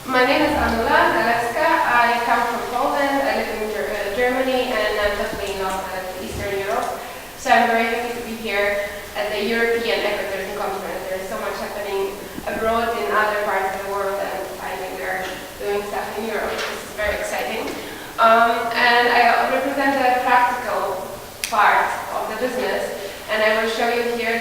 My name is Anula Zalewska. I come from Poland. I live in Germany, and I'm totally in love with Eastern Europe. So I'm very happy to be here at the European Ecotourism Conference. There's so much happening abroad in other parts of the world, and finally we are doing stuff in Europe. This is very exciting. And I represent the practical part of the business, and I will show you here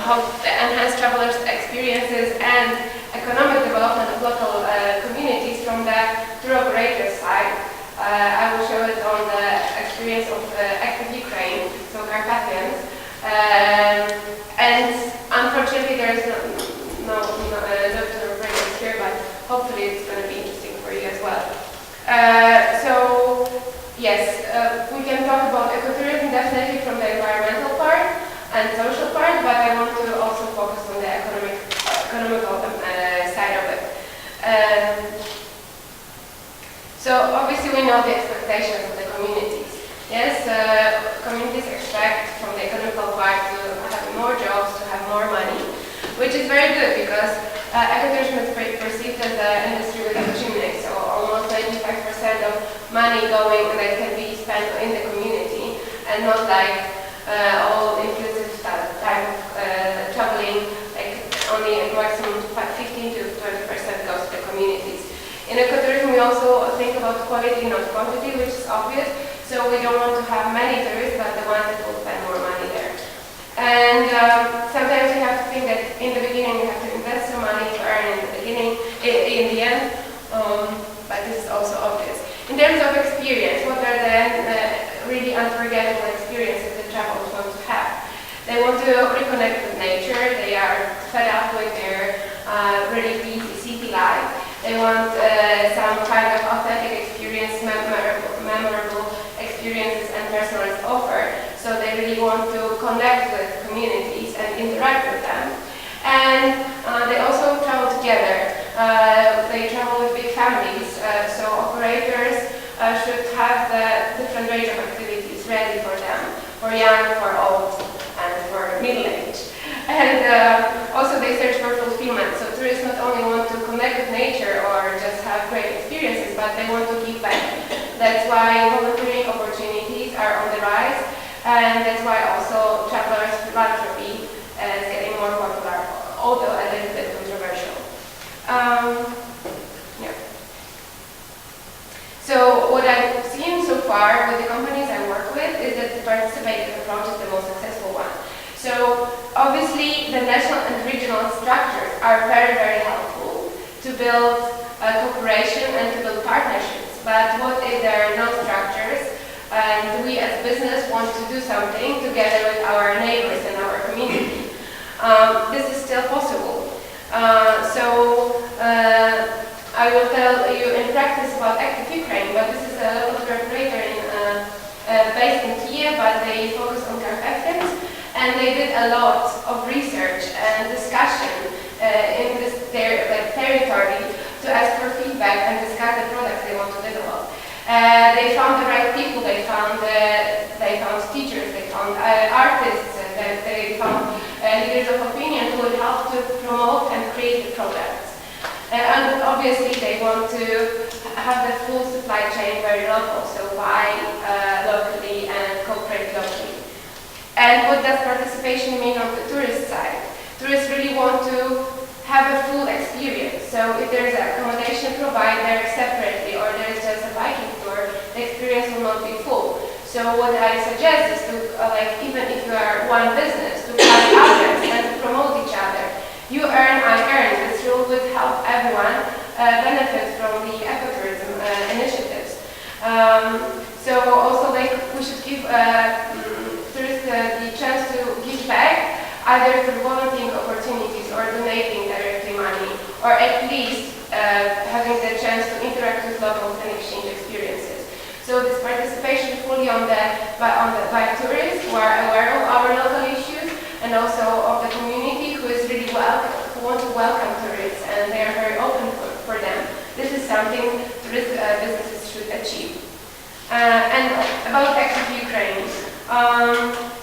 how the enhanced travelers' experiences and economic development of local communities from the tour operator side. I will show it on the experience of active Ukraine, so Carpathians. And unfortunately there is no tour operators here, but hopefully it's going to be interesting for you as well. So yes, we can talk about ecotourism definitely from the environmental part and social part, but I want to also focus on the economical side of it. So obviously we know the expectations of the communities. Yes, communities expect from the economical part to have more jobs, to have more money, which is very good because ecotourism is perceived as an industry with a chimney, so almost 95% of money going that can be spent in the community, and not like all-inclusive type of traveling, like only maximum 15 to 20% goes to the communities. In ecotourism, we also think about quality, not quantity, which is obvious. So we don't want to have many tourists, but the ones that will spend more money there. And sometimes you have to think that in the beginning you have to invest some money to earn in the beginning, in the end. But this is also obvious. In terms of experience, what are the really unforgettable experiences that travelers want to have? They want to reconnect with nature. They are fed up with their really busy city life. They want some kind of authentic experience, memorable experiences and personalized offer. So they really want to connect with communities and interact with them. And they also travel together. They travel with big families. So operators should have the different range of activities ready for them, for young, for old, and for middle-aged. And also they search for fulfillment. So tourists not only want to connect with nature or just have great experiences, but they want to give back. That's why volunteering opportunities are on the rise, and that's why also travelers' philanthropy is getting more popular, although a little bit controversial. Yeah. So what I've seen so far with the companies I work with is that the participative approach is the most successful one. So obviously the national and regional structures are very, very helpful to build cooperation and to build partnerships. But what if there are no structures and we as business want to do something together with our neighbors and our community? This is still possible. I will tell you in practice about Active Ukraine, but this is a local tour operator based in Kiev, but they focus on Carpathians. And they did a lot of research and discussion in their territory to ask for feedback and discuss the products they want to develop. They found the right people. They found teachers. They found artists. They found leaders of opinion who would help to promote and create the products. And obviously, they want to have the full supply chain very local, so buy locally and cooperate locally. And what does participation mean on the tourist side? Tourists really want to have a full experience. So if there is an accommodation provided separately or there is just a biking tour, the experience will not be full. So what I suggest is to, even if you are one business, to try others and to promote each other. You earn, I earn. This rule would help everyone benefit from the ecotourism initiatives. So also we should give tourists the chance to give back, either through volunteering opportunities or donating directly money, or at least having the chance to interact with locals and exchange experiences. So this participation fully by tourists who are aware of our local issues, and also of the community who is really who want to welcome tourists, and they are very open for them. This is something tourist businesses should achieve. And about Active Ukraine.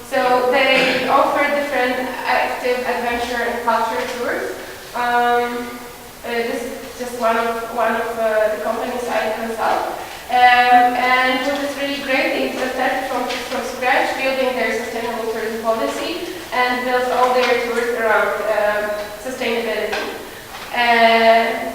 So they offer different active adventure and culture tours. just one of the companies I consult. And what is really great is they started from scratch, building their sustainable tourism policy and built all their tours around sustainability. And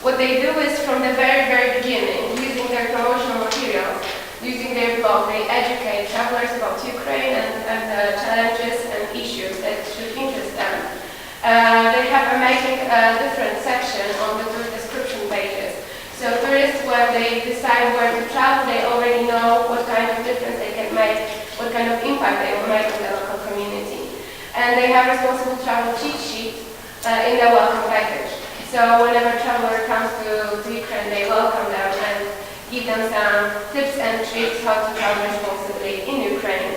what they do is from the very, very beginning, using their promotional materials, using their blog, they educate travelers about Ukraine and the challenges and issues that should interest them. They have a making different section on the tour description pages. So tourists, when they decide where to travel, they already know what kind of difference they can make, what kind of impact they will make on the local community. And they have responsible travel cheat sheet in the welcome package. So whenever a traveler comes to Ukraine, they welcome them and give them some tips and tricks how to travel responsibly in Ukraine.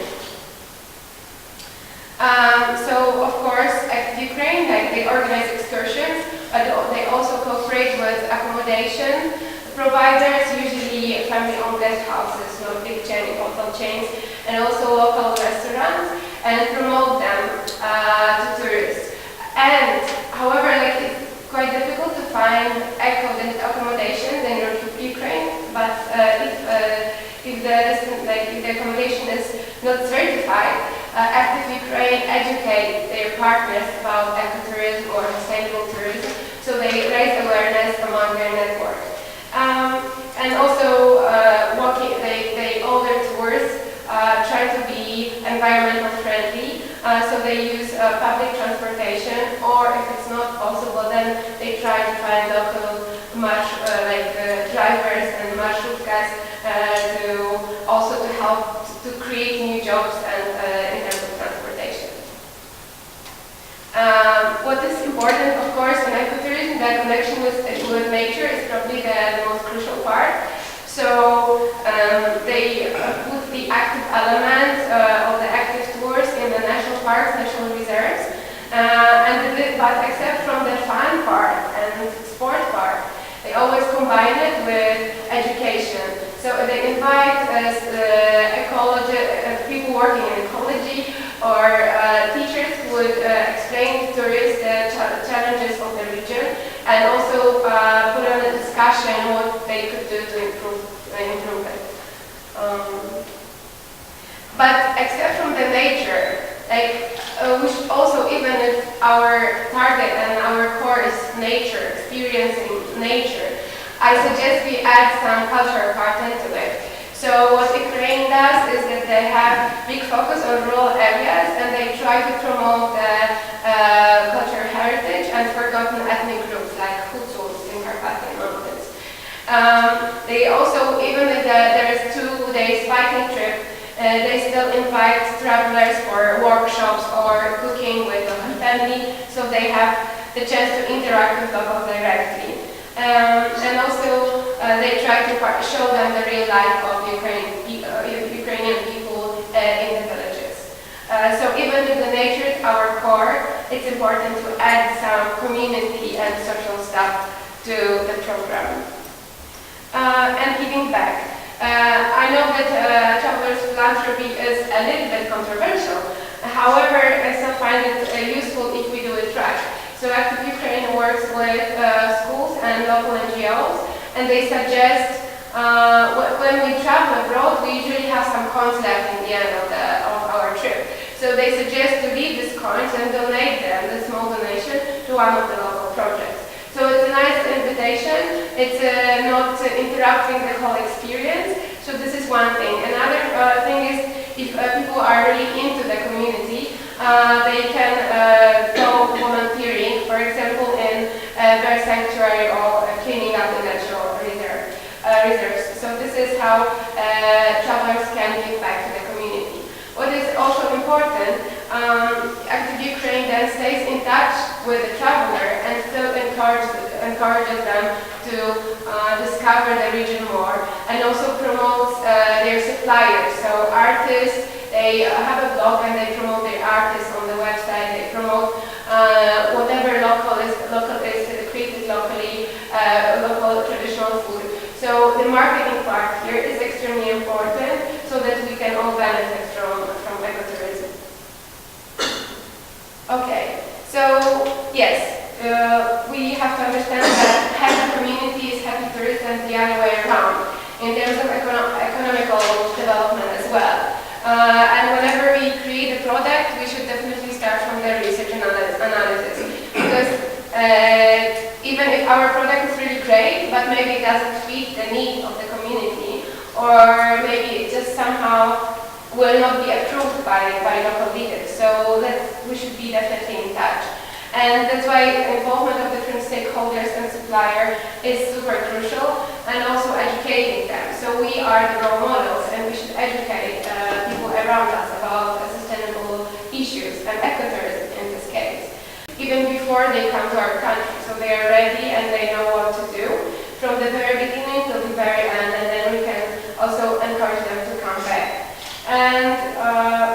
So of course, at Ukraine, they organize excursions, but they also cooperate with accommodation providers, usually family-owned guest houses, not big hotel chains, and also local restaurants, and promote them to tourists. And however, it's quite difficult to find accommodations in Ukraine, but if the accommodation is not certified, Active Ukraine educate their partners about ecotourism or sustainable tourism, so they raise awareness among their network. And also, all their tours try to be environmental friendly, so they use public transportation, or if it's not possible, then they try to find local drivers and marshrutkas to help to create new jobs and in terms of transportation. What is important, of course, in ecotourism, the connection with nature is probably the most crucial part. So they put the active element of the active tours in the national parks, national reserves, but except from the fun part and sport part, they always combine it with education. So they invite people working in ecology or teachers who would explain to tourists the challenges of the region, and also put on a discussion what they could do to improve it. But except from the nature, we should also, even if our target and our core is nature, experiencing nature, I suggest we add some cultural part into it. So what Ukraine does is that they have big focus on rural areas, and they try to promote the cultural heritage and forgotten ethnic groups like Hutus in Carpathian Mountains. They also, even if there is 2 days biking trip, they still invite travelers for workshops or cooking with the family, so they have the chance to interact with locals directly. And also they try to show them the real life of Ukrainian people in the villages. So even if the nature is our core, it's important to add some community and social stuff to the program. And giving back. I know that travelers' philanthropy is a little bit controversial. However, I still find it useful if we do it right. So Active Ukraine works with schools and local NGOs, and they suggest when we travel abroad, we usually have some coins left in the end of our trip. So they suggest to leave these coins and donate them, the small donation, to one of the local projects. So it's a nice invitation. It's not interrupting the whole experience. So this is one thing. Another thing is, if people are really into the community, they can go volunteering, for example, in their sanctuary or cleaning up the natural reserves. So this is how travelers can give back to the community. What is also important, Active Ukraine then stays in touch with the traveler and still encourages them to discover the region more, and also promotes their suppliers. So artists, they have a blog and they promote their artists on the website. They promote whatever local is created locally, local traditional food. So the marketing part here is extremely important, so that we can all benefit from ecotourism. Okay, so yes, we have to understand that happy community is happy tourists and the other way around in terms of economical development as well. And whenever we create a product, we should definitely start from the research and analysis. Because even if our product is really great, but maybe it doesn't fit the need of the community, or maybe it just somehow will not be approved by local leaders. So we should be definitely in touch. And that's why involvement of different stakeholders and suppliers is super crucial, and also educating them. So we are the role models, and we should educate people around us about sustainable issues and ecotourism in this case, even before they come to our country. So they are ready and they know what to do from the very beginning till the very end, and then we can also encourage them to come back. And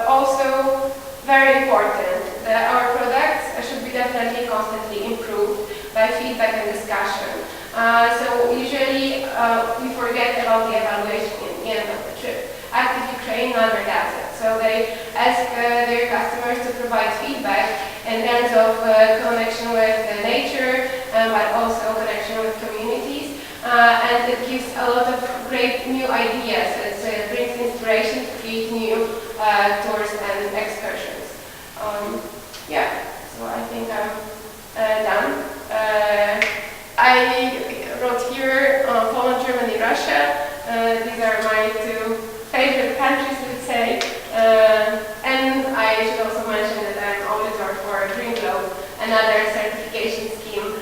also, very important, our products should be definitely constantly improved by feedback and discussion. So usually we forget about the evaluation at the end of the trip. Active Ukraine never does it. So they ask their customers to provide feedback in terms of connection with nature, but also connection with communities. And it gives a lot of great new ideas. It brings inspiration to create new tours and excursions. Yeah, so I think I'm done. I wrote here Poland, Germany, Russia. These are my two favorite countries, let's say. And I should also mention that I'm auditor for Green Globe, another certification scheme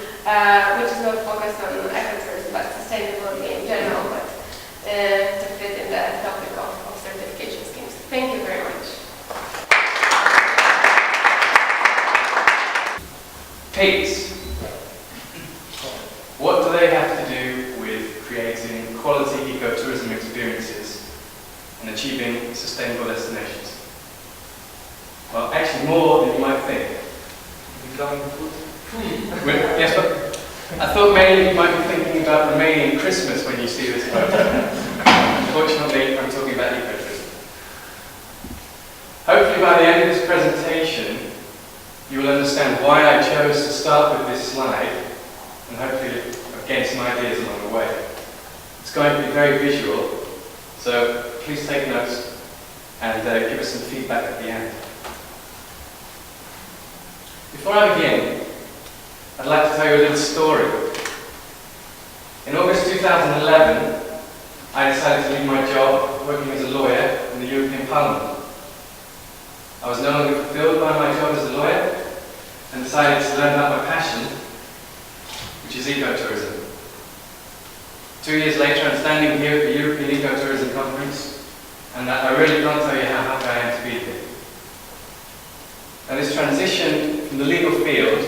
which is not focused on ecotourism but sustainability in general, but to fit in the topic of certification schemes. Thank you very much. Pigs. What do they have to do with creating quality ecotourism experiences and achieving sustainable destinations? Well, actually more than you might think. Yes, but I thought mainly you might be thinking about Romanian Christmas when you see this photo. Unfortunately, I'm talking about ecotourism. Hopefully by the end of this presentation, you will understand why I chose to start with this slide, and hopefully gain some ideas along the way. It's going to be very visual, so please take notes and give us some feedback at the end. Before I begin, I'd like to tell you a little story. In August 2011, I decided to leave my job working as a lawyer in the European Parliament. I was no longer fulfilled by my job as a lawyer and decided to learn about my passion, which is ecotourism. 2 years later, I'm standing here at the European Ecotourism Conference, and I really can't tell you how happy I am to be here. Now, this transition from the legal field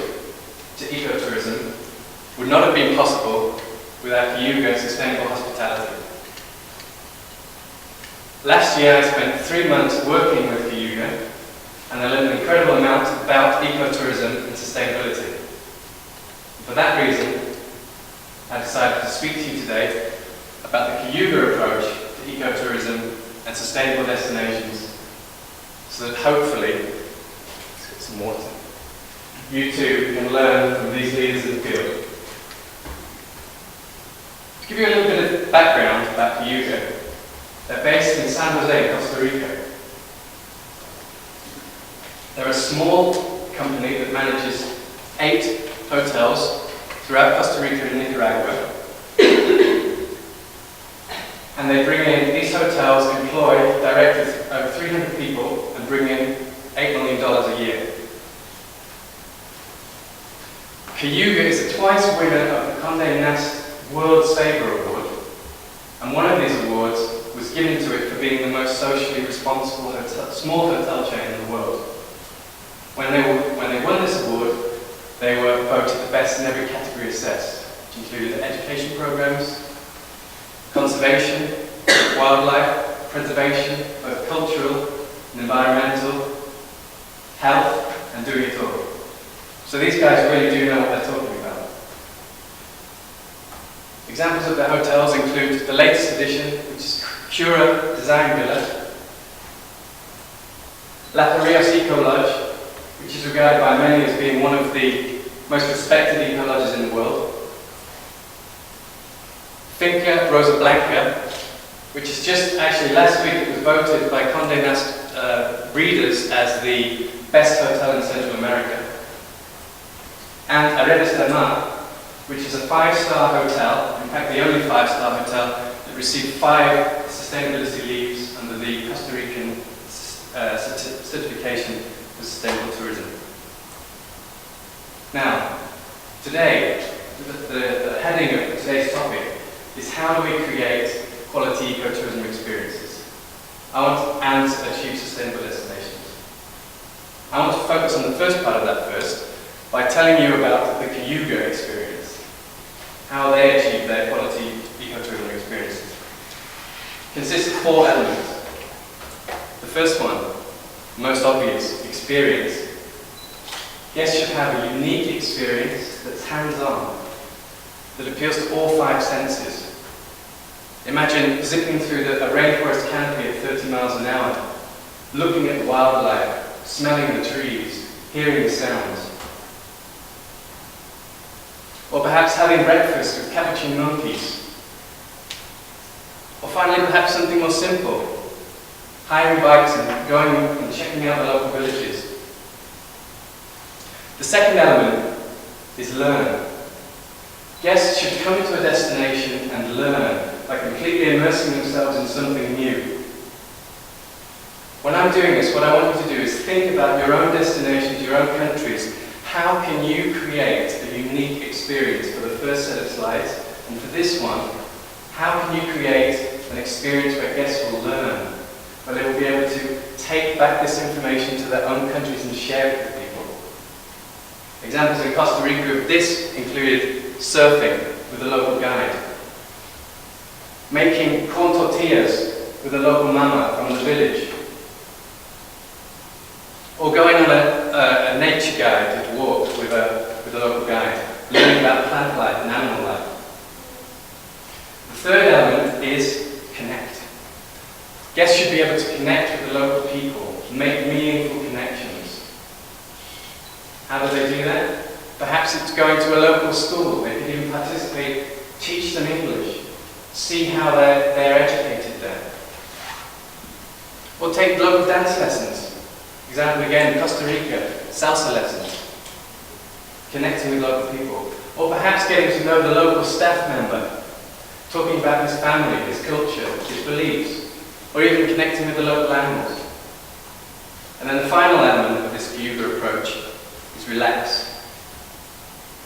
to ecotourism would not have been possible without Cayuga and sustainable hospitality. Last year, I spent 3 months working with Cayuga, and I learned an incredible amount about ecotourism and sustainability. For that reason, I decided to speak to you today about the Cayuga approach to ecotourism and sustainable destinations, so that hopefully, let's get some water, you too can learn from these leaders in the field. To give you a little bit of background about Cayuga, they're based in San Jose, Costa Rica. They're a small company that manages 8 hotels throughout Costa Rica and Nicaragua. And they bring in, these hotels employ directly over 300 people and bring in $8 million a year. Cayuga is a twice winner of the Condé Nast World Saver Award, and one of these awards was given to it for being the most socially responsible small hotel chain in the world. When they won this award, they were voted the best in every category assessed, which included education programs, conservation, wildlife, preservation, both cultural and environmental, health, and doing it all. So these guys really do know what they're talking about. Examples of their hotels include the latest edition, which is Cura Design Villa, La Rios Eco Lodge, which is regarded by many as being one of the most respected ecologist in the world. Finca Rosa Blanca, which is just actually last week it was voted by Condé Nast readers as the best hotel in Central America. And Aredes del Mar, which is a 5-star hotel, in fact the only 5-star hotel that received 5 sustainability leaves under the Costa Rican certification for sustainable tourism. Now, today, the heading of today's topic is how do we create quality ecotourism experiences and achieve sustainable destinations. I want to focus on the first part of that first by telling you about the Cayuga experience, how they achieve their quality ecotourism experiences. It consists of 4 elements. The first one, most obvious, experience. Guests should have a unique experience that's hands-on, that appeals to all 5 senses. Imagine zipping through a rainforest canopy at 30 miles an hour, looking at the wildlife, smelling the trees, hearing the sounds. Or perhaps having breakfast with capuchin monkeys. Or finally, perhaps something more simple, hiring bikes and going and checking out the local villages. The second element is learn. Guests should come to a destination and learn by completely immersing themselves in something new. When I'm doing this, what I want you to do is think about your own destinations, your own countries. How can you create a unique experience for the first set of slides? And for this one, how can you create an experience where guests will learn, where they will be able to take back this information to their own countries and share it with people? Examples in Costa Rica of this included surfing with a local guide, making corn tortillas with a local mama from the village, or going on a nature guided walk with a local guide, learning about plant life and animal life. The third element is connect. Guests should be able to connect with the local people, make meaningful connections. How do they do that? Perhaps it's going to a local school. They can even participate, teach them English, see how they're educated there. Or take local dance lessons. Example again, Costa Rica, salsa lessons. Connecting with local people. Or perhaps getting to know the local staff member, talking about his family, his culture, his beliefs, or even connecting with the local animals. And then the final element of this Cayuga approach is relax.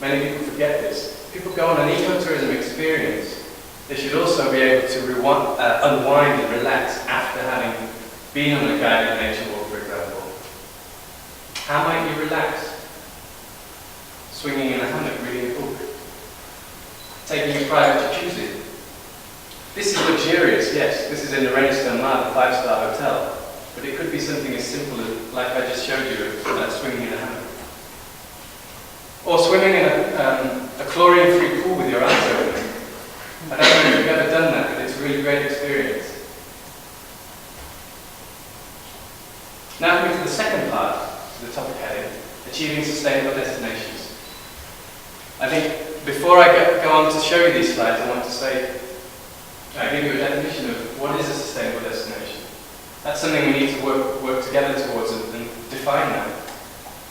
Many people forget this. People go on an ecotourism experience. They should also be able to unwind and relax after having been on a guided nature walk, for example. How might you relax? Swinging in a hammock, reading a book. Taking a private jacuzzi. This is luxurious, yes. This is in Aredes del Mar, the 5-star hotel. But it could be something as simple as, like I just showed you, swinging in a hammock. Or swimming in a chlorine-free pool with your eyes open. I don't know if you've ever done that, but it's a really great experience. Now coming to the second part, to the topic heading, achieving sustainable destinations. I think before I go on to show you these slides, I want to say, I give you a definition of what is a sustainable destination. That's something we need to work together towards and define that.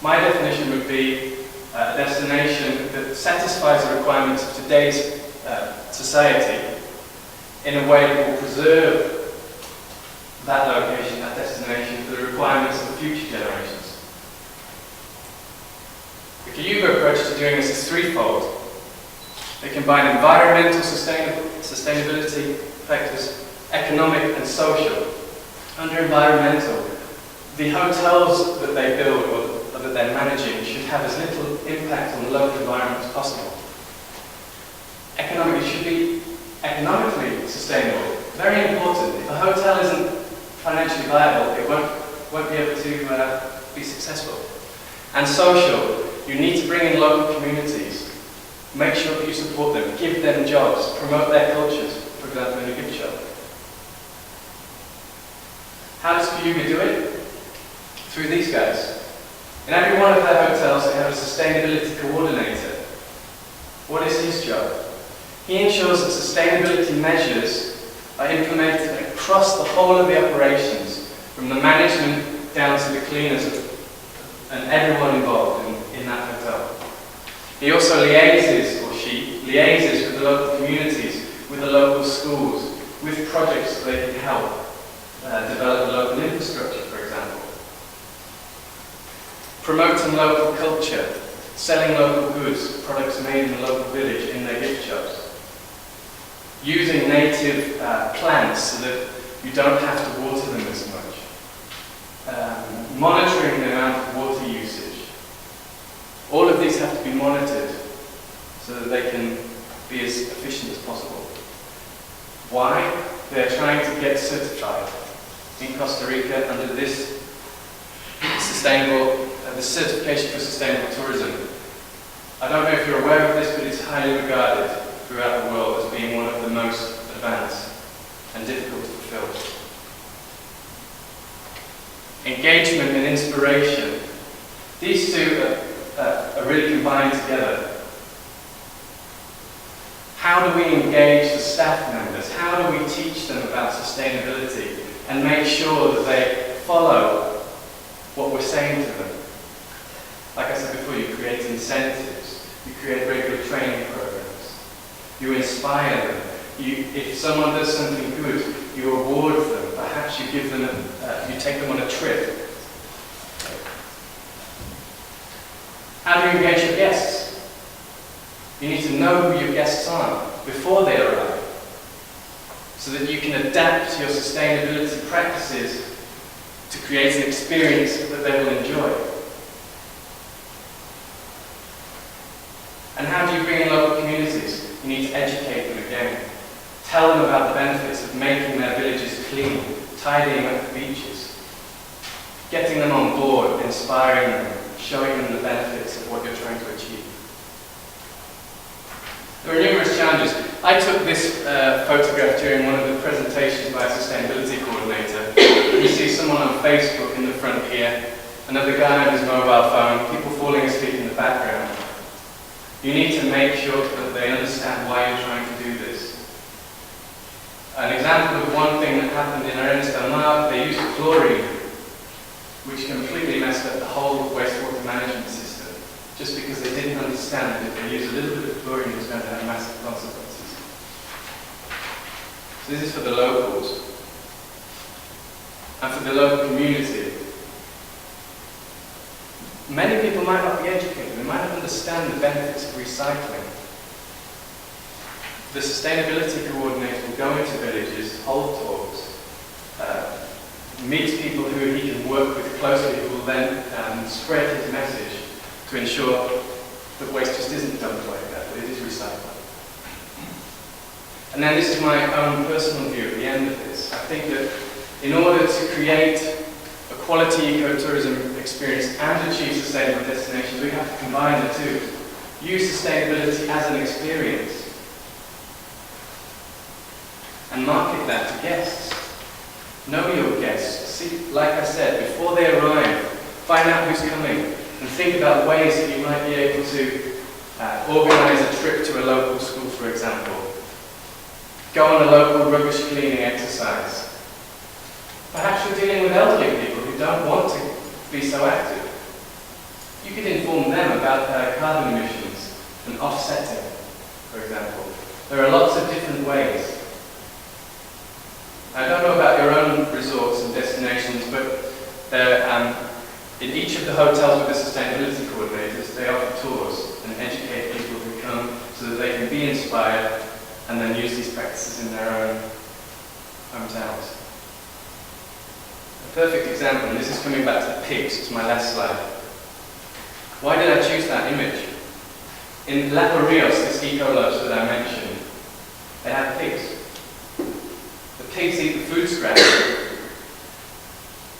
My definition would be a destination that satisfies the requirements of today's society in a way that will preserve that location, that destination, for the requirements of the future generations. The Cayuga approach to doing this is threefold. They combine environmental sustainability factors, economic and social. Under environmental, the hotels that they build or that they're managing should have as little impact on the local environment as possible. Economically, it should be economically sustainable. Very important. If a hotel isn't financially viable, it won't be able to be successful. And social, you need to bring in local communities. Make sure that you support them, give them jobs, promote their cultures, for example, in a gift shop. How does Cayuga do it? Through these guys. In every one of their hotels, they have a sustainability coordinator. What is his job? He ensures that sustainability measures are implemented across the whole of the operations, from the management down to the cleaners and everyone involved in that hotel. He also liaises, or she liaises, with the local communities, with the local schools, with projects that they can help develop the local infrastructure, for example. Promoting local culture, selling local goods, products made in the local village in their gift shops. Using native plants so that you don't have to water them as much. Monitoring the amount of water usage. All of these have to be monitored so that they can be as efficient as possible. Why? They're trying to get certified in Costa Rica under this the certification for sustainable tourism. I don't know if you're aware of this, but it's highly regarded throughout the world as being one of the most advanced and difficult to fulfill. Engagement and inspiration. These two are really combined together. How do we engage the staff members? How do we teach them about sustainability and make sure that they follow what we're saying to them? Like I said before, you create incentives, you create regular training programs, you inspire them. If someone does something good, you award them. Perhaps you give them, you take them on a trip. How do you engage your guests? You need to know who your guests are before they arrive, so that you can adapt your sustainability practices to create an experience that they will enjoy. And how do you bring in local communities? You need to educate them again. Tell them about the benefits of making their villages clean, tidying up the beaches, getting them on board, inspiring them, showing them the benefits of what you're trying to achieve. There are numerous challenges. I took this photograph during one of the presentations by a sustainability coordinator. You see someone on Facebook in the front here, another guy on his mobile phone, people falling asleep in the background. You need to make sure that they understand why you're trying to do this. An example of one thing that happened in Arenas del Mar, they used chlorine, which completely messed up the whole wastewater management system, just because they didn't understand that if they use a little bit of chlorine, it was going to have massive consequences. So this is for the locals. And for the local community. Many people might not be educated, they might not understand the benefits of recycling. The sustainability coordinator will go into villages, hold talks, meet people who he can work with closely, who will then spread his message to ensure that waste just isn't dumped like that, but it is recycled. And then this is my own personal view at the end of this. I think that in order to create a quality ecotourism experience and achieve sustainable destinations, we have to combine the two. Use sustainability as an experience and market that to guests. Know your guests. See, like I said, before they arrive, find out who's coming and think about ways that you might be able to organise a trip to a local school, for example. Go on a local rubbish cleaning exercise. Perhaps you're dealing with elderly people who don't want to be so active. You could inform them about carbon emissions and offsetting, for example. There are lots of different ways. I don't know about your own resorts and destinations, but in each of the hotels with the sustainability coordinators, they offer tours and educate people who come so that they can be inspired and then use these practices in their own hometowns. A perfect example, and this is coming back to the pigs, it's my last slide. Why did I choose that image? In La Rios, this eco-lodge that I mentioned, they have pigs. The pigs eat the food scraps,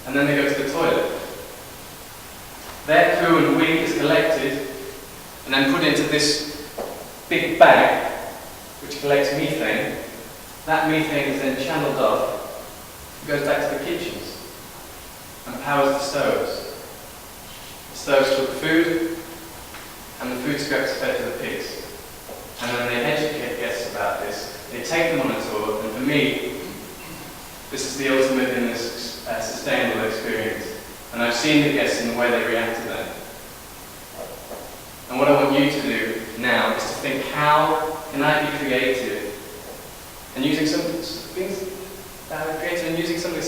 and then they go to the toilet. Their poo and wee is collected, and then put into this big bag, which collects methane. That methane is then channeled off, goes back to the kitchens, and powers the stoves. stoves cook food, and the food scraps are fed to the pigs. And when they educate guests about this, they take them on a tour, and for me, this is the ultimate in this sustainable experience. And I've seen the guests in the way they react to that. And what I want you to do now is to think, how can I be creative? And using something as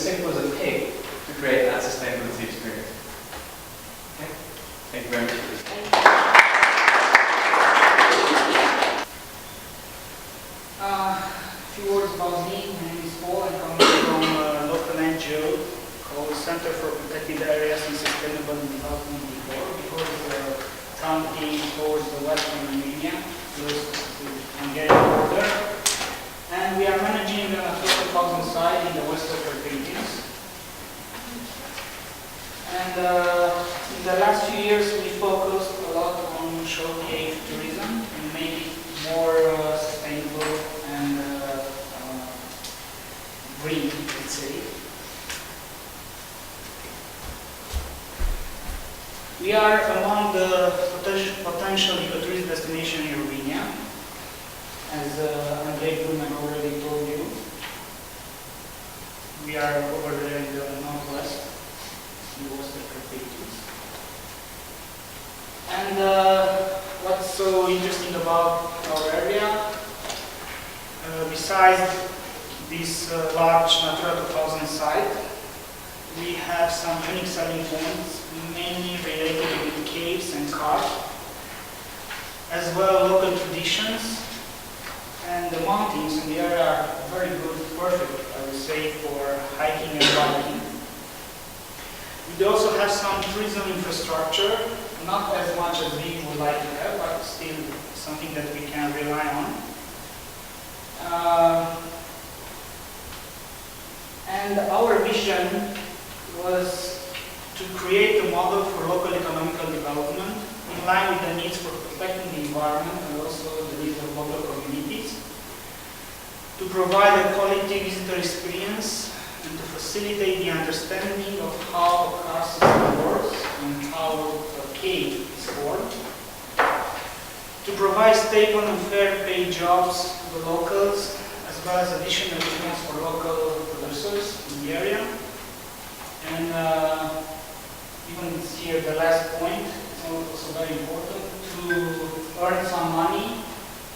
simple as a pig to create that sustainability experience. Okay? Thank you very much for this. A few words about me. My name is Paul. I'm coming from a local NGO called Center for Protected Areas and Sustainable Development before the town came towards the western Romania, close to the Hungarian border. And we are managing a 30,000 site in the Western Carpathians. And in the last few years we focused a lot on show cave tourism and make it more sustainable and green, let's say. We are among the potential ecotourism destination in Romania, as Andrei Bruman already told you. We are over there in the northwest, in the Western Carpathians. And what's so interesting about our area, besides this large Natura 2000 site, we have some unique selling points, mainly related with caves and carp, as well local traditions, and the mountains in the area are very good, perfect, I would say, for hiking and biking. We also have some tourism infrastructure, not as much as we would like to have, but still something that we can rely on. And our vision was to create a model for local economical development in line with the needs for protecting the environment and also the needs of local communities, to provide a quality visitor experience and to facilitate the understanding of how a karst system works and how a cave is formed, to provide stable and fair paid jobs to the locals, as well as additional jobs for local producers in the area. And even here, the last point, it's also very important, to earn some money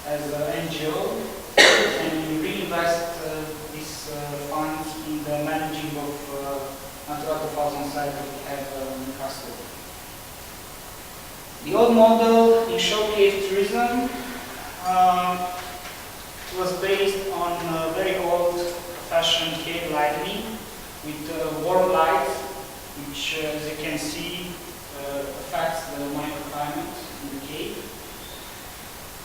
as an NGO and reinvest these funds in the managing of Natura 2000 site that we have in custody. The old model in show cave tourism was based on very old-fashioned cave lighting with warm light, which, as you can see, affects the microclimate in the cave.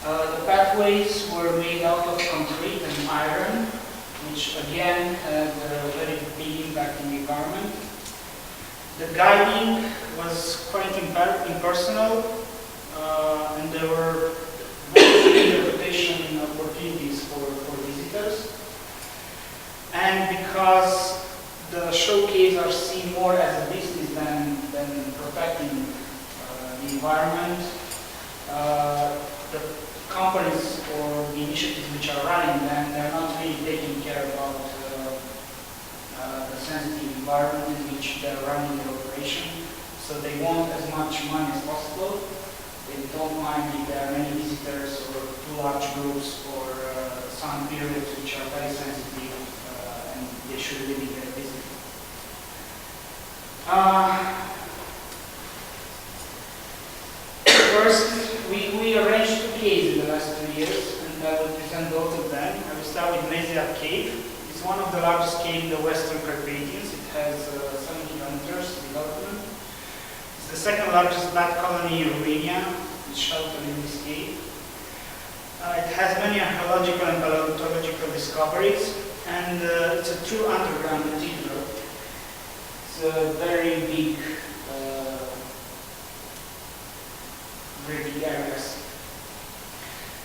The pathways were made out of concrete and iron, which again had a very big impact in the environment. The guiding was quite impersonal, and there were very interpretation opportunities for visitors. And because the show caves are seen more as a business than protecting the environment, the companies or the initiatives which are running them, they're not really taking care about the sensitive environment in which they're running their operation. So they want as much money as possible. They don't mind if there are many visitors or too large groups or some periods which are very sensitive and they should limit their visit. First, we arranged 2 caves in the last 2 years, and I will present both of them. I will start with Mezia Cave. It's one of the largest caves in the Western Carpathians. It has 7 kilometers development. It's the second largest bat colony in Romania, it's sheltered in this cave. It has many archaeological and paleontological discoveries, and it's a true underground cathedral. It's a very big areas.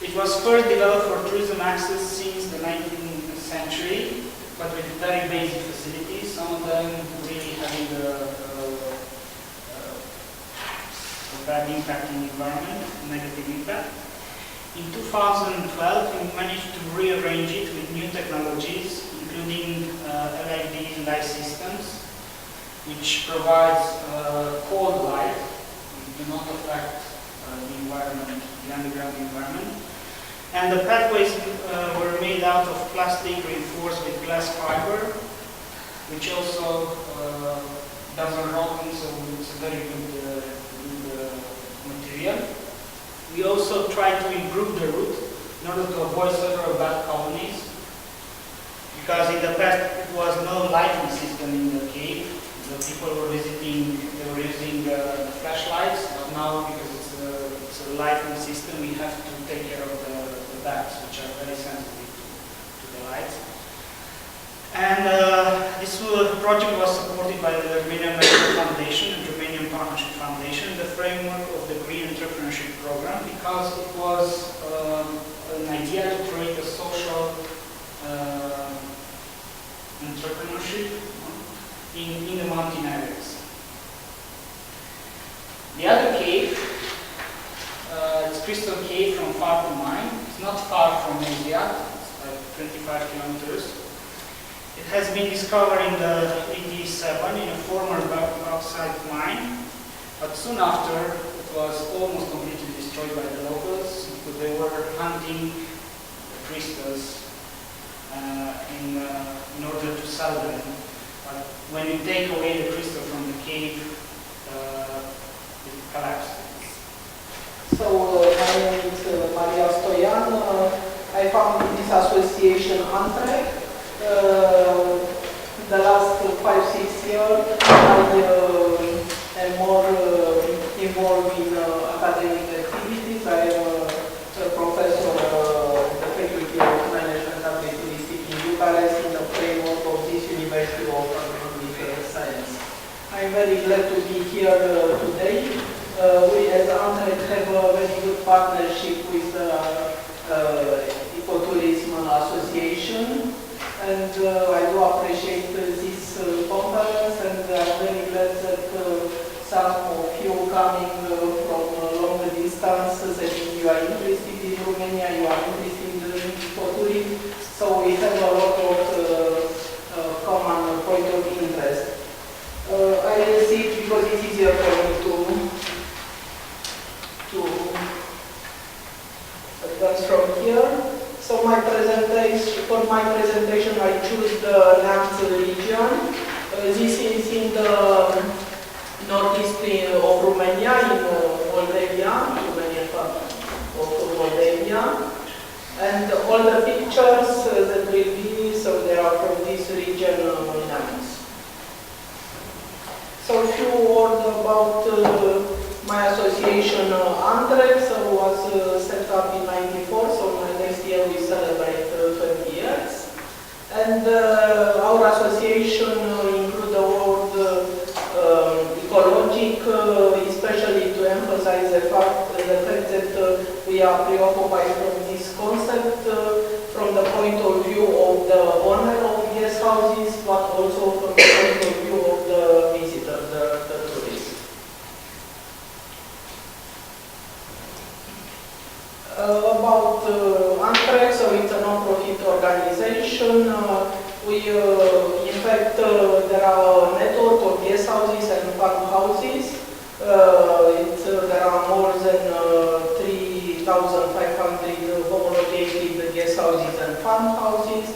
It was first developed for tourism access since the 19th century, but with very basic facilities, some of them really having bad impact on the environment, negative impact. In 2012, we managed to rearrange it with new technologies, including LED light systems, which provides cold light, which do not affect the environment, the underground environment. And the pathways were made out of plastic reinforced with glass fiber, which also doesn't rot, so it's a very good, material. We also tried to improve the route in order to avoid several bad colonies, because in the past it was no lighting system in the cave. The people were visiting, they were using flashlights, but now because it's a lighting system, we have to take care of the bats, which are very sensitive to the light. And this project was supported by the Romanian Medical Foundation and Romanian Partnership Foundation in the framework of the Green Entrepreneurship Program, because it was an idea to create a social entrepreneurship in the mountain areas. The other cave, it's Crystal Cave from Far From Mine. It's not far from Asia, it's like 25 kilometers. It has been discovered in the 87 in a former bauxite mine, but soon after it was almost completely destroyed by the locals because they were hunting the crystals in order to sell them. But when you take away the crystal from the cave, it collapsed. So my name is Maria Stoyan. I founded this association, ANTREC. The last 5-6 years, I am more involved in academic activities. I am a professor at the Faculty of Management and Tourism in Bucharest in the framework of this University of Agricultural Science. I am very glad to be here today. We as ANTREC have a very good partnership with the Ecotourism Association. And I do appreciate this conference, and I'm very glad that some of you coming from long distance, that you are interested in Romania, you are interested in ecotourism, so we have a lot of common point of interest. I will see it because it's easier for me to advance from here. So for my presentation, I choose the Neamț region. This is in the northeast of Romania, in Moldavia, Romanian part of Moldavia. And all the pictures that will be, so they are from this region, Neamț. So a few words about my association, ANTREC, so was set up in '94, so next year we celebrate 20 years. And our association includes the word ecologic, especially to emphasize the fact that we are preoccupied from this concept from the point of view of the owner of guest houses, but also from the point of view of the visitor, the tourist. About ANTREC, so it's a non-profit organization. In fact, there are a network of guest houses and farmhouses. There are more than 3,500 homologated guest houses and farmhouses,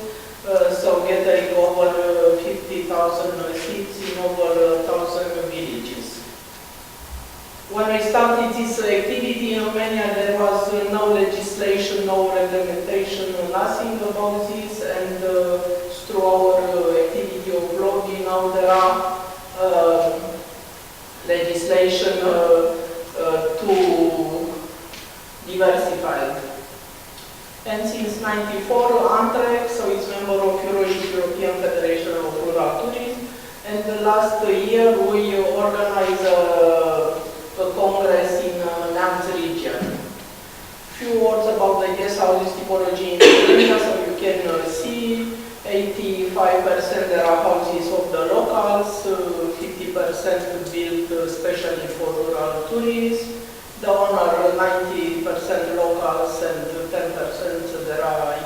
so gathering over 50,000 seats in over 1,000 villages. When I started this activity in Romania, there was no legislation, no regulation, nothing about this, and through our activity of blogging, now there are legislation to diversify. And since '94, ANTREC, so it's member of European Federation of Rural Tourism, and the last year we organized a congress in Neamț region. Few words about the guest houses typology in Romania, so you can see 85% there are houses of the locals, 50% 50% built especially for rural tourism. The owner 90% locals and 10% there are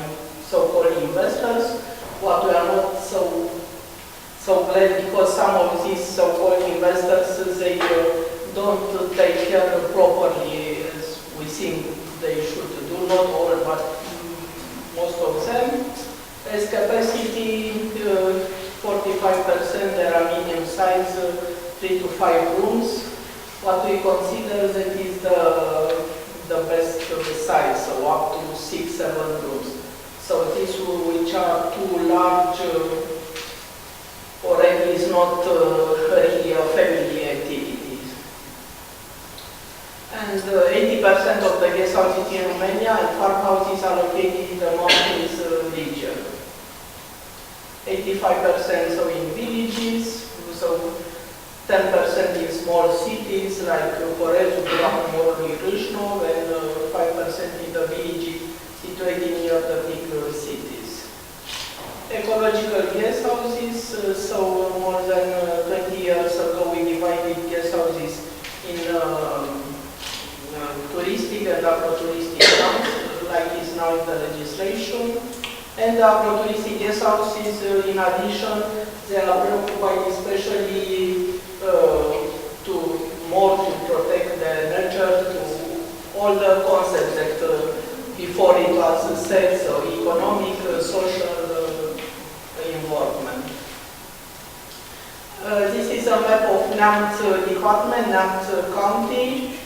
so-called investors. What we are not so glad, because some of these so-called investors, they don't take care properly as we think they should do, not all, but most of them. As capacity, 45% there are medium size, 3 to 5 rooms. What we consider that is the best size, so up to 6-7 rooms. So these which are too large already is not really a family activities. And 80% of the guest houses in Romania and farmhouses are located in the mountains region. 85% so in villages, so 10% in small cities like Corez, Brahmor, Râșnov, and 5% in the villages situated near the big cities. Ecological guest houses, so more than 20 years ago we divided guest houses in touristic and agro-touristic camps, like is now in the legislation. And the agro-touristic guest houses, in addition, they are preoccupied especially to protect the nature, to all the concepts that before it was said, so economic, social involvement. This is a map of Neamț department, Neamț county.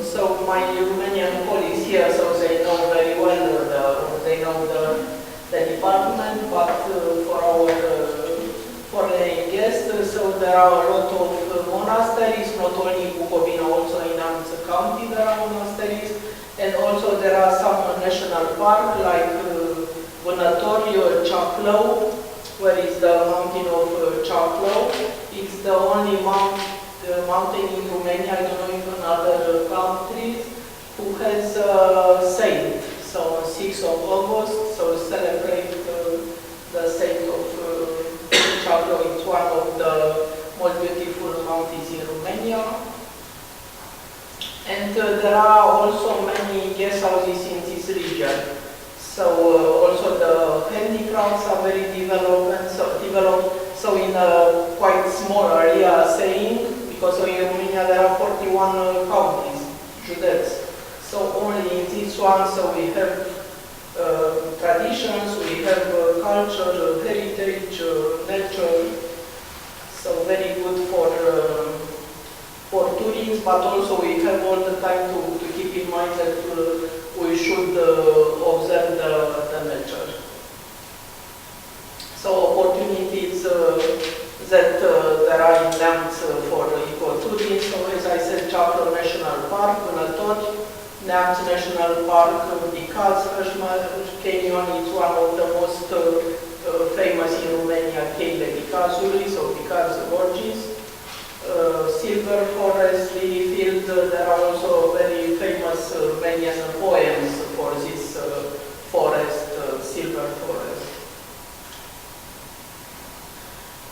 So my Romanian colleagues here, so they know very well, they know the department, but for our foreign guests, so there are a lot of monasteries, not only in Bucovina, also in Neamț county there are monasteries, and also there are some national park like Vânători, Ceaclău, where is the mountain of Ceaclău. It's the only mountain in Romania, I don't know if in other countries, who has a saint. So on 6th of August, so celebrate the saint of Ceaclău. It's one of the most beautiful mountains in Romania. And there are also many guest houses in this region. So also the handicrafts are very developed. So in a quite small area, saying, because in Romania there are 41 counties, județ. So only in this one, so we have traditions, we have culture, heritage, nature. So very good for tourism, but also we have all the time to keep in mind that we should observe the nature. So opportunities that there are in Neamț for ecotourism. So as I said, Ceaclău National Park, Vânători, Neamț National Park, Bicaz, Canyon is one of the most famous in Romania, Cheile Bicazului, so Bicaz Gorges. Silver Forest, Lily Field, there are also very famous Romanian poems for this forest, Silver Forest.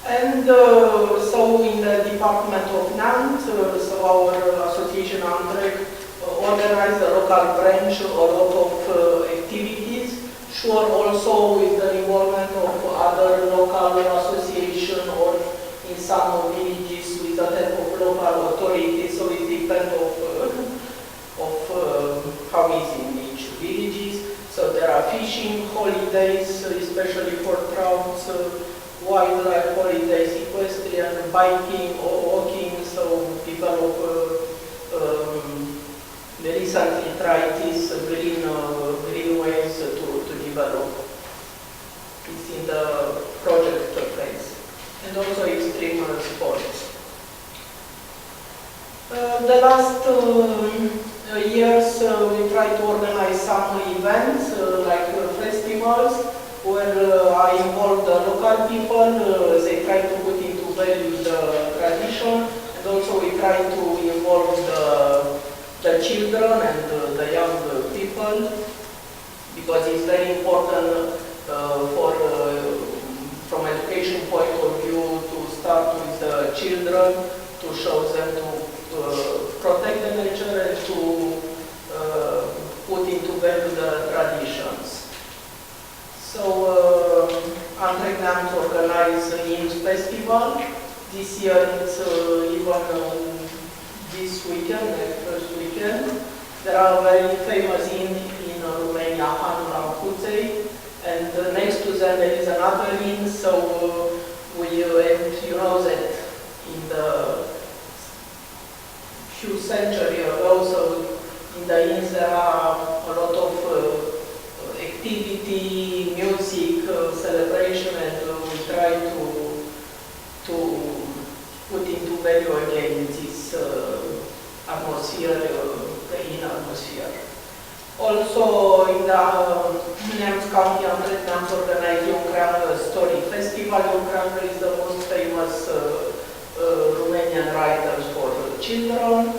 And so in the department of Nantes, so our association Andrei organized a local branch, a lot of activities, sure also with the involvement of other local association or in some villages with the help of local authorities, so it depends of how is in each villages. So there are fishing holidays, especially for trouts, wildlife holidays, equestrian, biking or walking, so develop recently tried this green ways to develop. It's in the project phase. And also extreme sports. The last years we try to organize some events like festivals where I involve the local people, they try to put into value the tradition, and also we try to involve the children and the young people, because it's very important from education point of view to start with the children to show them to protect the nature and to put into value the traditions. So Antregnam organized a Hymns Festival. This year it's even this weekend, the first weekend. There are very famous in Romania, Hanul Rampuței, and next to them there is another inn, so and you know that in the few centuries ago, so in the inns there are a lot of activity, music, celebration, and we try to put into value again this atmosphere, the inn atmosphere. Also in the Neamț County, Antregnam organized Young Creangă Story Festival. Young Creangă is the most famous Romanian writers for children.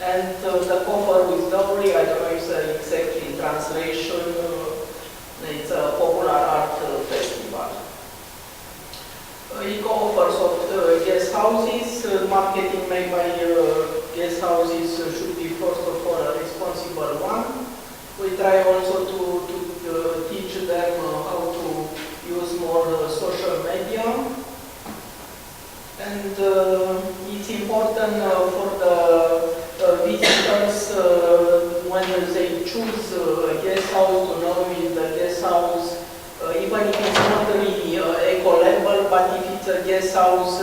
And the cover with Dowry, I don't know if it's exactly translation, it's a popular art festival. Eco offers of guest houses, marketing made by guest houses should be first of all a responsible one. We try also to teach them how to use more social media. And it's important for the visitors when they choose a guest house to know if the guest house, even if it's not really eco-label, but if it's a guest house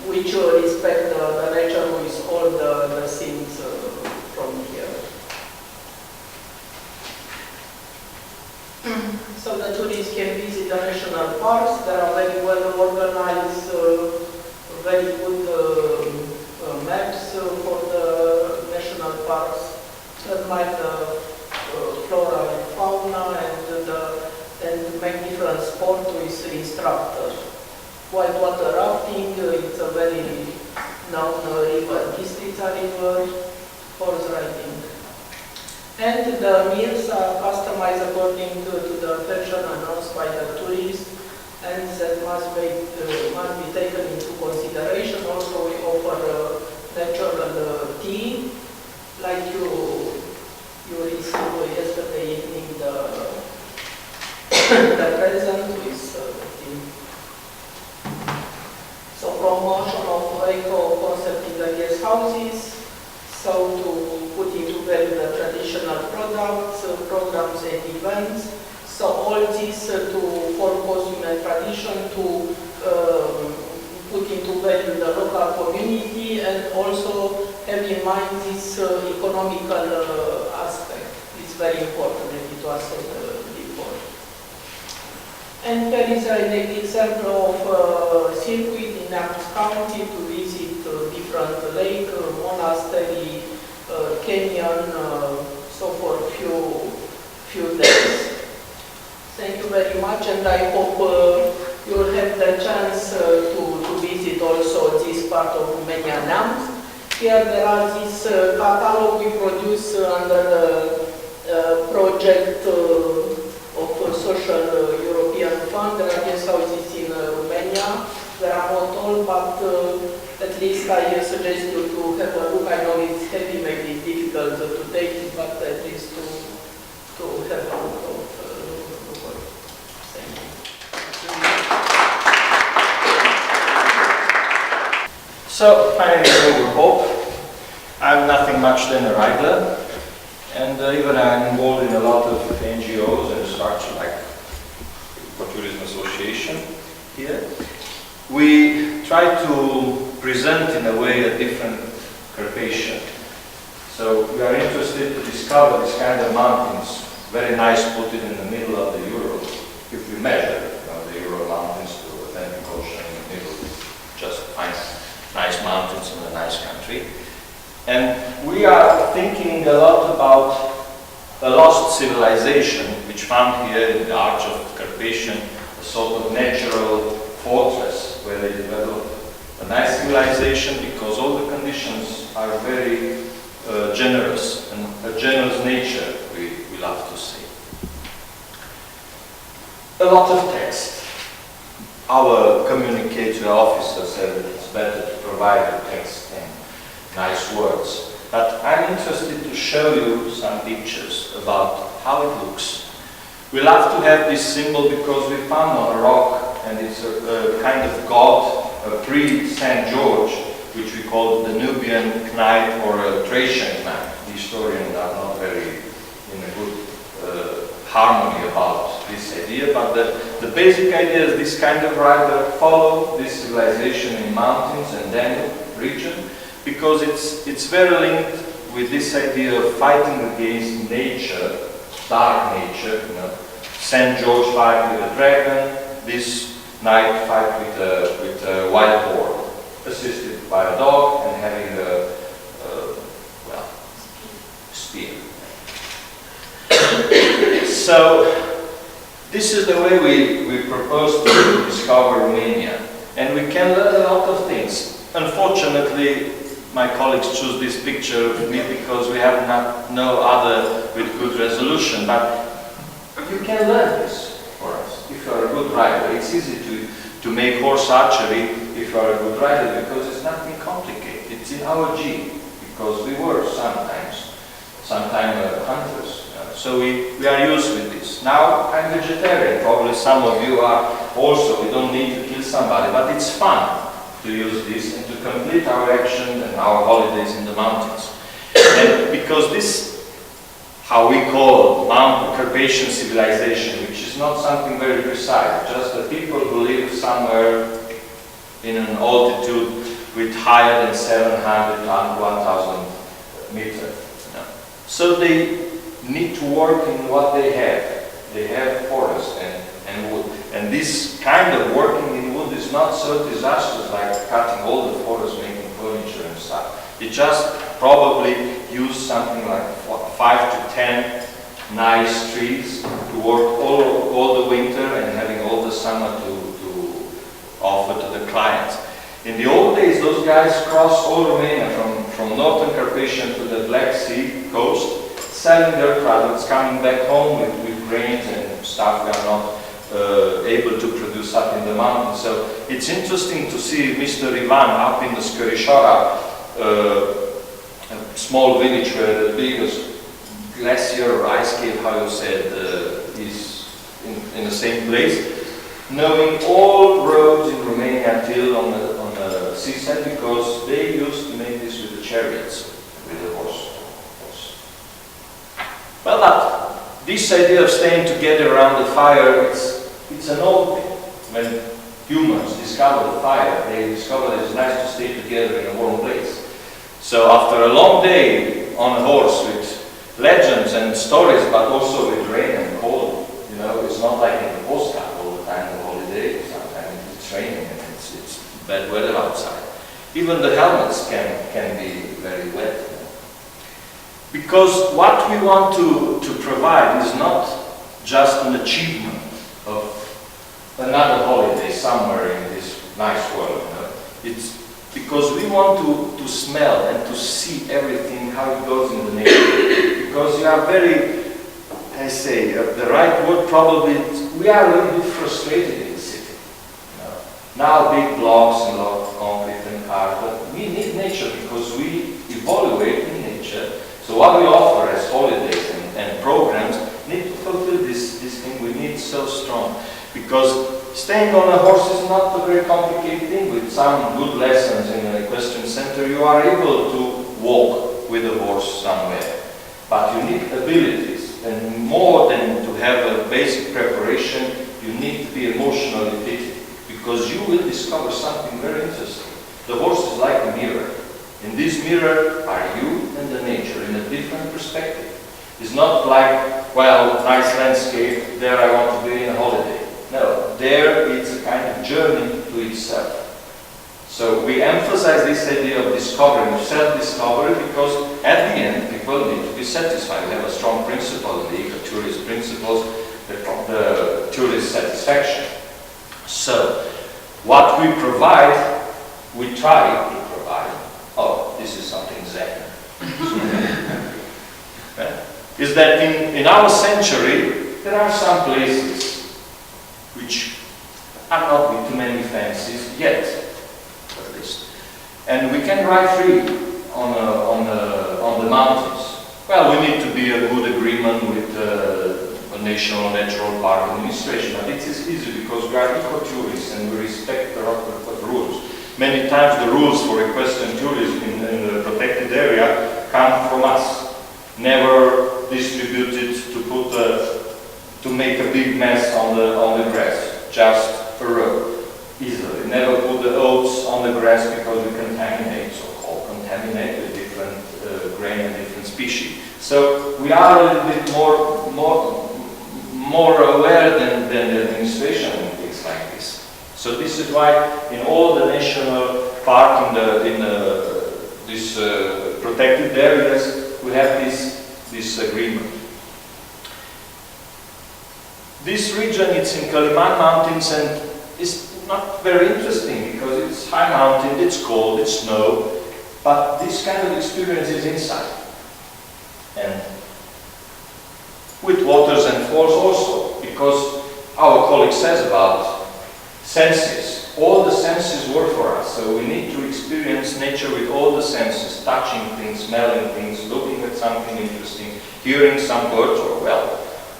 which respect the nature with all the things from here. So the tourists can visit the national parks. They are very well organized, very good maps for the national parks that like the flora and fauna and make different sports with instructors. Whitewater rafting, it's a very known river, Bistrița River, horse riding. And the meals are customized according to the fashion announced by the tourists, and that must be taken into consideration. Also, we offer natural tea, like you received yesterday evening the present with tea. So promotion of eco-concept in the guest houses, so to put into value the traditional products, programs and events. So all this to for costume and tradition to put into value the local community and also have in mind this economical aspect. It's very important, as it was said before. And here is an example of circuit in Neamț County to visit different lake, monastery, canyon, so for few days. Thank you very much, and I hope you will have the chance to visit also this part of Romania, Neamț. Here there are this catalog we produce under the project of Social European Fund. There are guest houses in Romania. There are not all, but at least I suggest you to have a look. I know it's heavy, maybe difficult to take it, but at least to have a look of it. Thank you. So, my name is Robert Pope. I'm nothing much than a writer, and even I'm involved in a lot of NGOs and structures like Ecotourism Association here. We try to present in a way a different Carpathian. So we are interested to discover this kind of mountains, very nice put in the middle of the Europe. If we measure the Euro mountains to the Atlantic Ocean in the middle, just find nice mountains in a nice country. And we are thinking a lot about a lost civilization, which found here in the Arch of Carpathian a sort of natural fortress where they developed a nice civilization because all the conditions are very generous, and a generous nature, we love to say. a lot of text. Our communicator officer said that it's better to provide the text than nice words. But I'm interested to show you some pictures about how it looks. We love to have this symbol because we found on a rock, and it's a kind of god, a pre-St. George, which we call the Nubian knight or a Thracian knight. The historians are not very in a good harmony about this idea, but the basic idea is this kind of rider follow this civilization in mountains and Danube region, because it's very linked with this idea of fighting against nature, dark nature. You know, St. George fight with a dragon, this knight fight with a wild boar, assisted by a dog and having a well, spear. So this is the way we propose to discover Romania, and we can learn a lot of things. Unfortunately, my colleagues choose this picture of me because we have no other with good resolution, but you can learn this for us if you are a good rider. It's easy to make horse archery if you are a good rider because it's nothing complicated. It's in our gene, because we were sometimes hunters. So we are used with this. Now I'm vegetarian, probably some of you are also. We don't need to kill somebody, but it's fun to use this and to complete our action and our holidays in the mountains. And because this, how we call Mount Carpathian civilization, which is not something very precise, just the people who live somewhere in an altitude with higher than 700 and 1,000 meters. So they need to work in what they have. They have forest and wood. And this kind of working in wood is not so disastrous like cutting all the forest, making furniture and stuff. They just probably use something like 5 to 10 nice trees to work all the winter and having all the summer to offer to the clients. In the old days, those guys crossed all Romania from northern Carpathian to the Black Sea coast, selling their products, coming back home with grains and stuff we are not able to produce up in the mountains. So it's interesting to see Mr. Ivan up in the Skorišara, a small village where the biggest glacier or ice cave, how you said, is in the same place, knowing all roads in Romania till on the seaside, because they used to make this with the chariots, with the horse. Well, but this idea of staying together around the fire, it's an old thing. When humans discover the fire, they discover that it's nice to stay together in a warm place. So after a long day on a horse with legends and stories, but also with rain and cold, you know, it's not like in the postcard all the time, the holiday, sometimes it's raining and it's bad weather outside. Even the helmets can be very wet. Because what we want to provide is not just an achievement of another holiday somewhere in this nice world. You know? It's because we want to smell and to see everything, how it goes in the nature. Because you are very, I say, the right word probably, we are a little bit frustrated in the city. You know? Now big blocks and a lot of concrete and cars, but we need nature because we evaluate in nature. So what we offer as holidays and programs need to fulfill this thing we need so strong. Because staying on a horse is not a very complicated thing. With some good lessons in an equestrian center, you are able to walk with a horse somewhere. But you need abilities, and more than to have a basic preparation, you need to be emotionally fit, because you will discover something very interesting. The horse is like a mirror. In this mirror are you and the nature in a different perspective. It's not like, well, nice landscape, there I want to be in a holiday. No, there it's a kind of journey to itself. So we emphasize this idea of discovery, of self-discovery, because at the end people need to be satisfied. We have a strong principle in the ecotourism principles, the tourist satisfaction. So what we provide, we try to provide. Oh, this is something Zen. Is that in our century, there are some places which are not with too many fences yet, at least. And we can ride free on the mountains. Well, we need to be a good agreement with a National Natural Park Administration, but it is easy because we are ecotourists and we respect a lot of rules. Many times the rules for equestrian tourism in the protected area come from us. Never distributed to put to make a big mess on the grass, just a road, easily. Never put the oats on the grass because we contaminate, so-called contaminate with different grain and different species. So we are a little bit more aware than the administration in things like this. So this is why in all the national park in these protected areas we have this agreement. This region, it's in Kaliman Mountains, and it's not very interesting because it's high mountain, it's cold, it's snow, but this kind of experience is inside. And with waters and falls also, because our colleague says about senses. All the senses work for us, so we need to experience nature with all the senses, touching things, smelling things, looking at something interesting, hearing some birds, or well,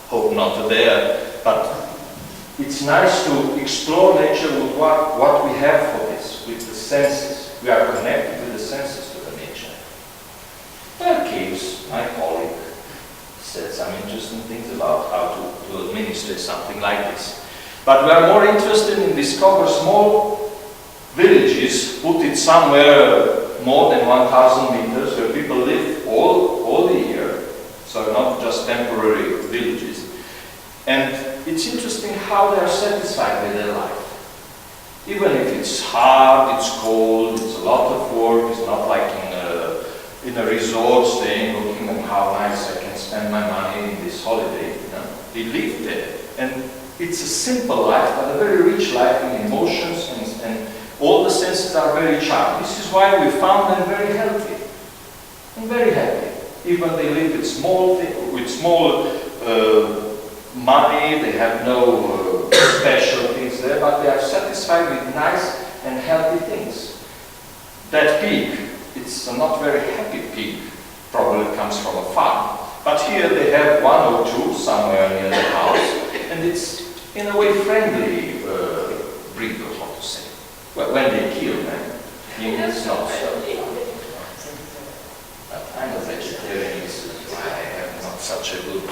hope not there, but it's nice to explore nature with what we have for this, with the senses. We are connected with the senses to the nature. Well, caves, my colleague said some interesting things about how to administer something like this. But we are more interested in discover small villages, put it somewhere more than 1,000 meters, where people live all the year, so not just temporary villages. And it's interesting how they are satisfied with their life. Even if it's hard, it's cold, it's a lot of work, it's not like in a resort staying, looking at how nice I can spend my money in this holiday. You know? They live there. And it's a simple life, but a very rich life in emotions, and all the senses are very charming. This is why we found them very healthy and very happy. Even they live with small money, they have no special things there, but they are satisfied with nice and healthy things. That pig, it's a not very happy pig, probably comes from a farm. But here they have one or two somewhere near the house, and it's in a way friendly breed, or how to say. Well, when they kill them, it's not so. But I'm a vegetarian, so I have not such a good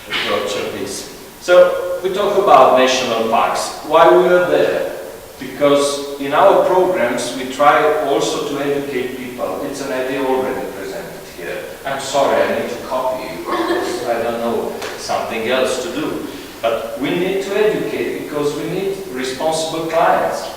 approach of this. So we talk about national parks. Why we are there? Because in our programs we try also to educate people. It's an idea already presented here. I'm sorry, I need to copy you because I don't know something else to do. But we need to educate because we need responsible clients.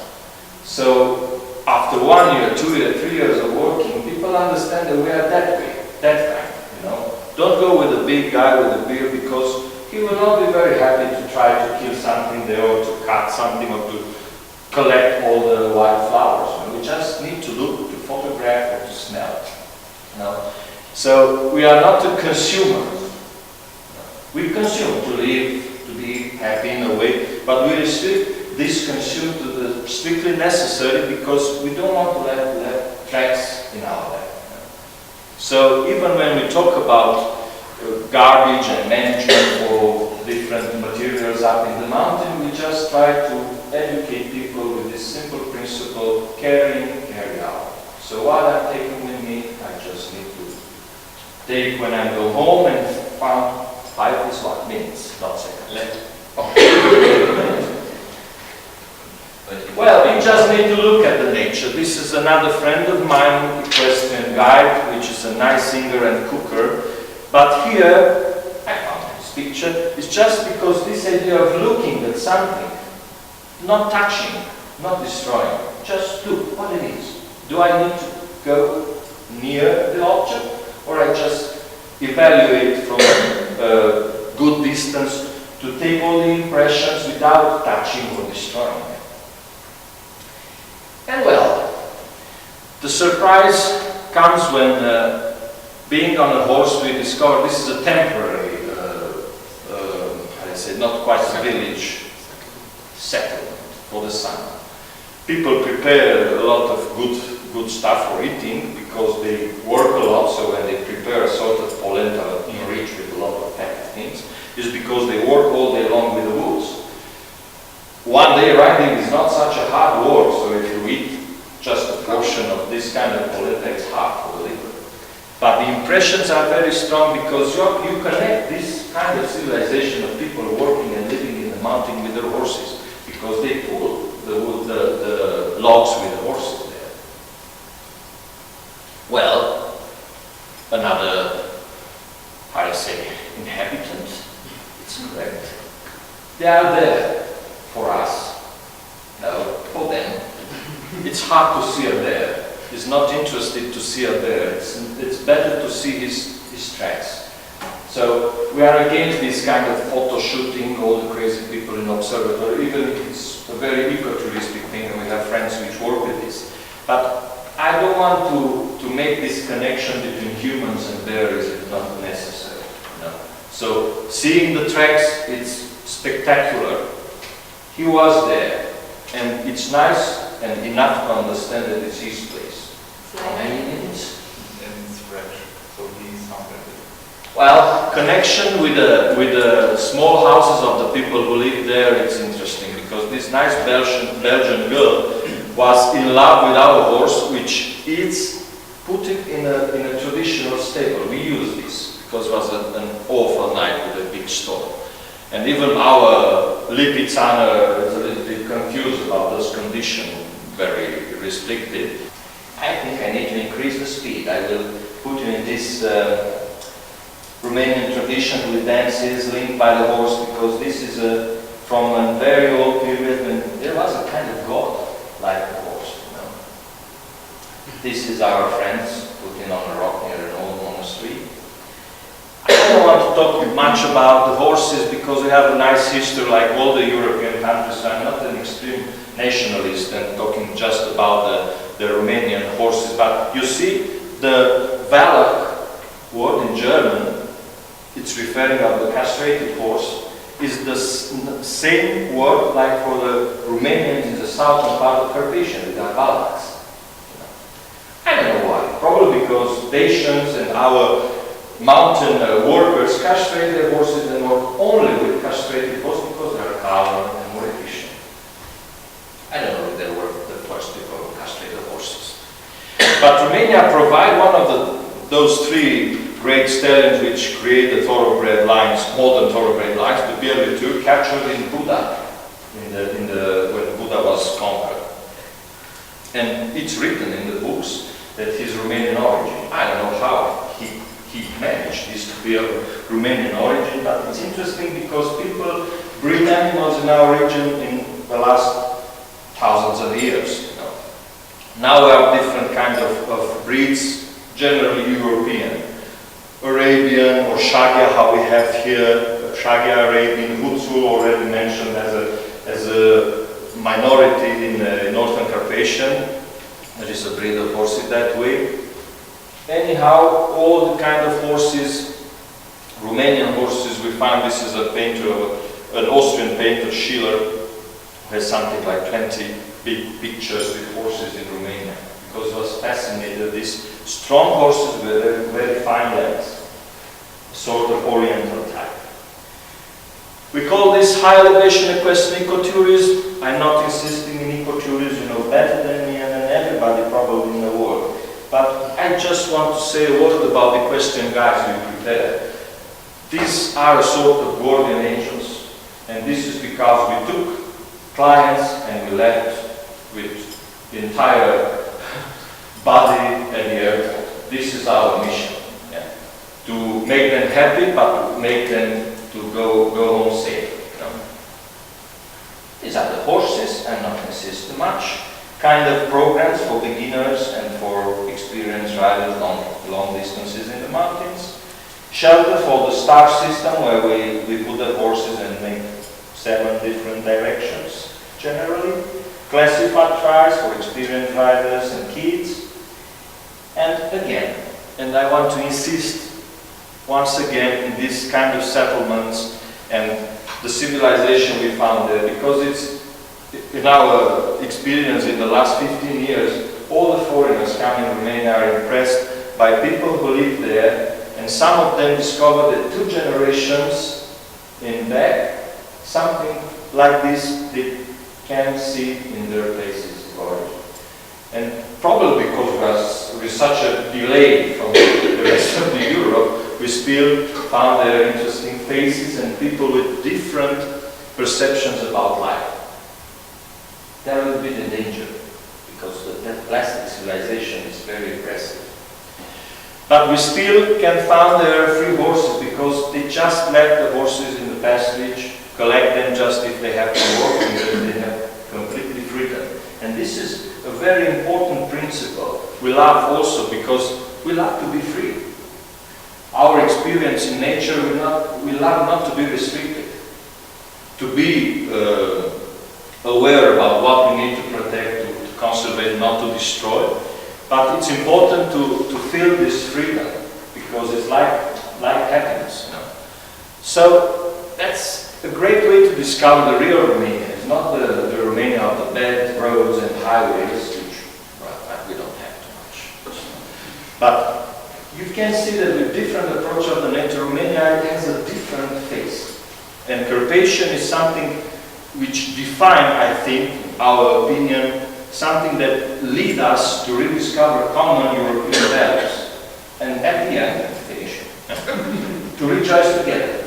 So after 1 year, 2 years, 3 years of working, people understand that we are that way, that kind, you know. Don't go with a big guy with a beard because he will not be very happy to try to kill something there or to cut something or to collect all the wild flowers. We just need to look, to photograph, or to smell. You know? So we are not a consumer. We consume to live, to be happy in a way, but we restrict this consume to the strictly necessary because we don't want to let tracks in our life. So even when we talk about garbage and management for different materials up in the mountain, we just try to educate people with this simple principle, carry in, carry out. So what I'm taking with me, I just need to take when I go home and found 5 is what? Minutes, not seconds. Well, you just need to look at the nature. This is another friend of mine, equestrian guide, which is a nice singer and cooker. But here, I found this picture, it's just because this idea of looking at something, not touching, not destroying, just look what it is. Do I need to go near the object, or I just evaluate from a good distance to take all the impressions without touching or destroying them? And well, the surprise comes when being on a horse we discover this is a temporary, how do I say, not quite a village, settlement for the summer. People prepare a lot of good stuff for eating because they work a lot, so when they prepare a sort of polenta enriched with a lot of fatty things, is because they work all day long with the woods. One day riding is not such a hard work, so if you eat just a portion of this kind of polenta, it's hard for the liver. But the impressions are very strong because you connect this kind of civilization of people working and living in the mountain with their horses, because they pull the logs with the horses there. Well, another, how do I say, inhabitant, it's correct. They are there for us, no, for them. It's hard to see her there. He's not interested to see her there. It's better to see his tracks. So we are against this kind of photo shooting, all the crazy people in observatory, even if it's a very ecotouristic thing, and we have friends which work with this. But I don't want to make this connection between humans and bears if not necessary. No. So seeing the tracks, it's spectacular. He was there, and it's nice and enough to understand that it's his place. How many minutes? And it's fresh, so he's not ready. Well, connection with the small houses of the people who live there, it's interesting because this nice Belgian girl was in love with our horse, which is put it in a traditional stable. We use this because it was an awful night with a big storm. And even our Lipizzaner is a little bit confused about this condition, very restricted. I think I need to increase the speed. I will put you in this Romanian tradition with dances linked by the horse, because this is from a very old period when there was a kind of god like the horse. You know? This is our friends put in on a rock near an old monastery. I don't want to talk much about the horses because we have a nice history like all the European countries. So I'm not an extreme nationalist and talking just about the Romanian horses. But you see, the Wallach word in German, it's referring to the castrated horse, is the same word like for the Romanians in the southern part of Carpathia, they are Wallachs. I don't know why. Probably because Dacians and our mountain workers castrate their horses and work only with castrated horses because they are calmer and more efficient. I don't know if they were the first people who castrated horses. But Romania provide one of those three great stallions which create the thoroughbred lines, modern thoroughbred lines, the Birlitur, captured in Buda, when Buda was conquered. And it's written in the books that his Romanian origin. I don't know how he managed this to be of Romanian origin, but it's interesting because people breed animals in our region in the last thousands of years. You know. Now we have different kinds of breeds, generally European. Arabian or Shagia, how we have here, Shagia Arabian, Hutsul already mentioned as a minority in Northern Carpathian. There is a breed of horses that way. Anyhow, all the kind of horses, Romanian horses, we found this is a painter, an Austrian painter, Schiller, who has something like 20 big pictures with horses in Romania, because he was fascinated. These strong horses with very, very fine legs, sort of oriental type. We call this high elevation equestrian ecotourism. I'm not insisting in ecotourism, you know better than me and than everybody probably in the world. But I just want to say a word about the equestrian guides we prepared. These are a sort of guardian angels, and this is because we took clients and we left with the entire body at the airport. This is our mission, yeah. To make them happy, but to make them to go home safe. You know? These are the horses. I'm not insist too much. Kind of programs for beginners and for experienced riders long distances in the mountains. Shelter for the star system, where we put the horses and make 7 different directions generally. Classified trials for experienced riders and kids. And again, and I want to insist once again in this kind of settlements and the civilization we found there, because it's in our experience in the last 15 years, all the foreigners coming in Romania are impressed by people who live there, and some of them discovered that 2 generations in back, something like this they can see in their places of origin. And probably because with such a delay from the rest of the Europe, we still found there interesting faces and people with different perceptions about life. There will be the danger, because that plastic civilization is very impressive. But we still can find their free horses, because they just let the horses in the pasturage, collect them just if they have to work, and then they have completely freedom. And this is a very important principle. We love also because we love to be free. Our experience in nature, we love not to be restricted, to be aware about what we need to protect, to conserve, not to destroy. But it's important to feel this freedom, because it's like happiness. You know? So that's a great way to discover the real Romania. It's not the Romania of the bad roads and highways, which we don't have too much. But you can see that with different approach of the nature, Romania has a different face. And Carpathian is something which define, I think, our opinion, something that lead us to rediscover common European values. And at the end, finish, to rejoice together.